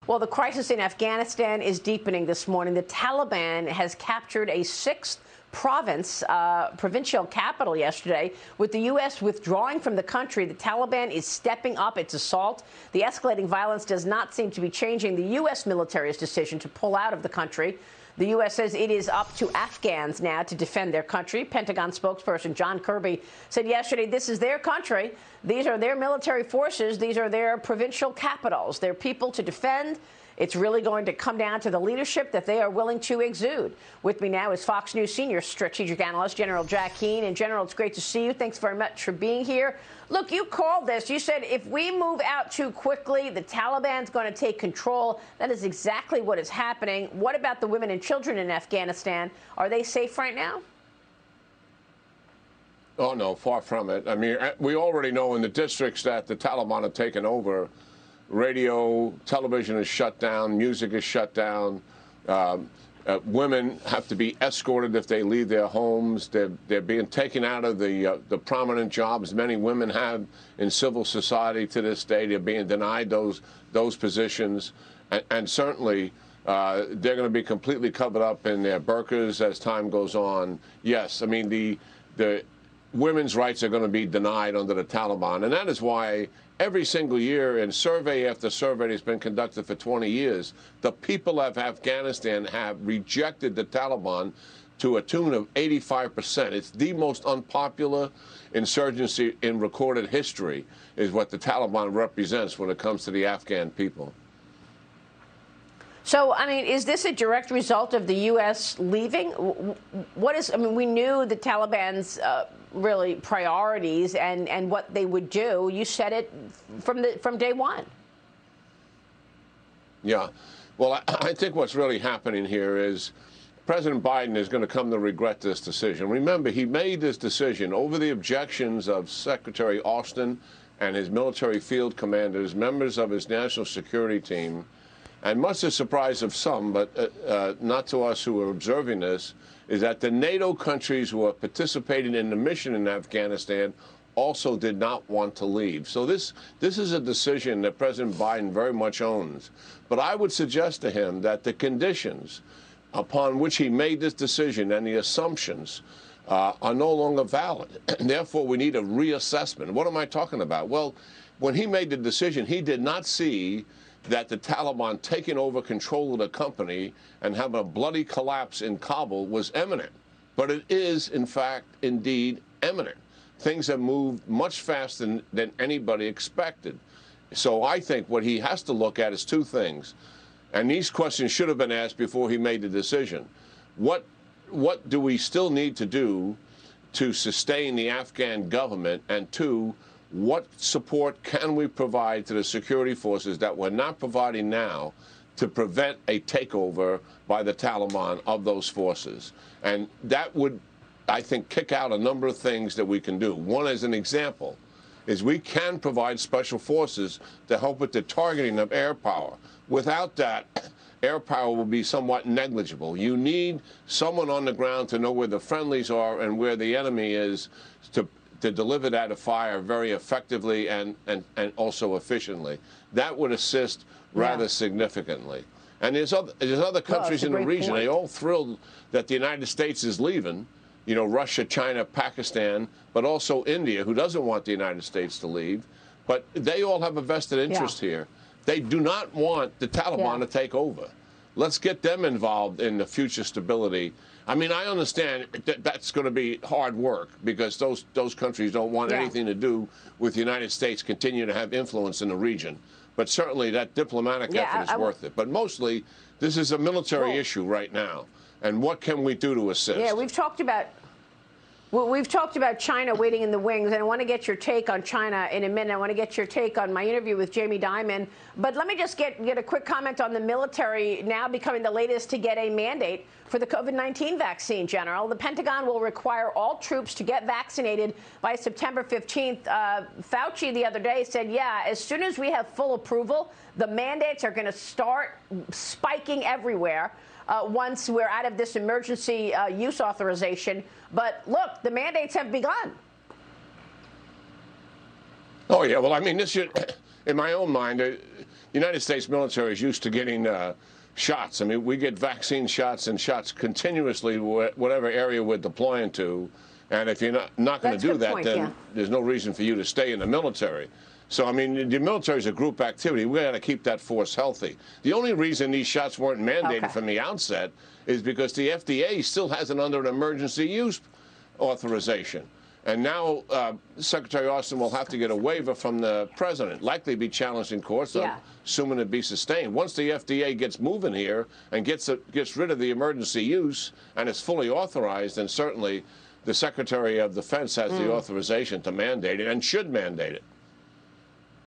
Well, the crisis in Afghanistan is deepening this morning. The Taliban has captured a sixth provincial capital yesterday. With the U.S. withdrawing from the country, the Taliban is stepping up its assault. The escalating violence does not seem to be changing the U.S. military's decision to pull out of the country. The U.S. says it is up to Afghans now to defend their country. Pentagon spokesperson John Kirby said yesterday this is their country. These are their military forces. These are their provincial capitals. Their people to defend. It's really going to come down to the leadership that they are willing to exude. With me now is Fox News senior strategic analyst General Jack Keane. And General, it's great to see you. Thanks very much for being here. Look, you called this. You said if we move out too quickly, the Taliban's going to take control. That is exactly what is happening. What about the women and children in Afghanistan? Are they safe right now? Oh, no, far from it. I mean, we already know in the districts that the Taliban have taken over, radio, television is shut down, music is shut down. Women have to be escorted if they leave their homes. They're being taken out of the prominent jobs many women have in civil society to this day. They're being denied those positions. And certainly, they're going to be completely covered up in their burqas as time goes on. Yes, I mean, the women's rights are going to be denied under the Taliban. And that is why every single year in survey after survey that's been conducted for 20 years, the people of Afghanistan have rejected the Taliban to a tune of 85%. It's the most unpopular insurgency in recorded history is what the Taliban represents when it comes to the Afghan people. So, I mean, is this a direct result of the U.S. leaving? I mean, we knew the Taliban's really priorities and what they would do. You said it from day one. Yeah. Well, I think what's really happening here is President Biden is going to come to regret this decision. Remember, he made this decision over the objections of Secretary Austin and his military field commanders, members of his national security team. And much to the surprise of some, but not to us who are observing this, is that the NATO countries who are participating in the mission in Afghanistan also did not want to leave. So this is a decision that President Biden very much owns. But I would suggest to him that the conditions upon which he made this decision and the assumptions are no longer valid. And therefore, we need a reassessment. What am I talking about? Well, when he made the decision, he did not see that the Taliban taking over control of the country and having a bloody collapse in Kabul was imminent. But it is, in fact, indeed imminent. Things have moved much faster than anybody expected. So I think what he has to look at is two things. And these questions should have been asked before he made the decision. What do we still need to do to sustain the Afghan government? And two, what support can we provide to the security forces that we're not providing now to prevent a takeover by the Taliban of those forces? And that would, I think, kick out a number of things that we can do. One, as an example, is we can provide special forces to help with the targeting of air power. Without that, air power will be somewhat negligible. You need someone on the ground to know where the friendlies are and where the enemy is to deliver that fire very effectively and also efficiently. That would assist rather significantly. And there's other countries in the region. They're all thrilled that the United States is leaving. You know, Russia, China, Pakistan, but also India, who doesn't want the United States to leave. But they all have a vested interest here. They do not want the Taliban to take over. Let's get them involved in the future stability. I mean, I understand that's going to be hard work because those countries don't want anything to do with the United States continue to have influence in the region. But certainly that diplomatic effort is worth it. But mostly, this is a military issue right now. And what can we do to assist? Yeah, we've talked about China waiting in the wings, and I want to get your take on China in a minute. I want to get your take on my interview with Jamie Dimon. But let me just get a quick comment on the military now becoming the latest to get a mandate for the COVID-19 vaccine, General. The Pentagon will require all troops to get vaccinated by September 15th. Fauci the other day said, as soon as we have full approval, the mandates are going to start spiking everywhere. Once we're out of this emergency use authorization. But look, the mandates have begun. Oh, yeah. Well, I mean, this should, in my own mind, United States military is used to getting shots. I mean, we get vaccine shots and shots continuously, whatever area we're deploying to. And if you're not going to do that, then there's no reason for you to stay in the military. So, I mean, the military is a group activity. We got to keep that force healthy. The only reason these shots weren't mandated from the outset is because the FDA still has it under an emergency use authorization. And now Secretary Austin will have to get a waiver from the president, likely be challenged in court, so assuming it be sustained. Once the FDA gets moving here and gets rid of the emergency use and it's fully authorized, then certainly the Secretary of Defense has the authorization to mandate it and should mandate it.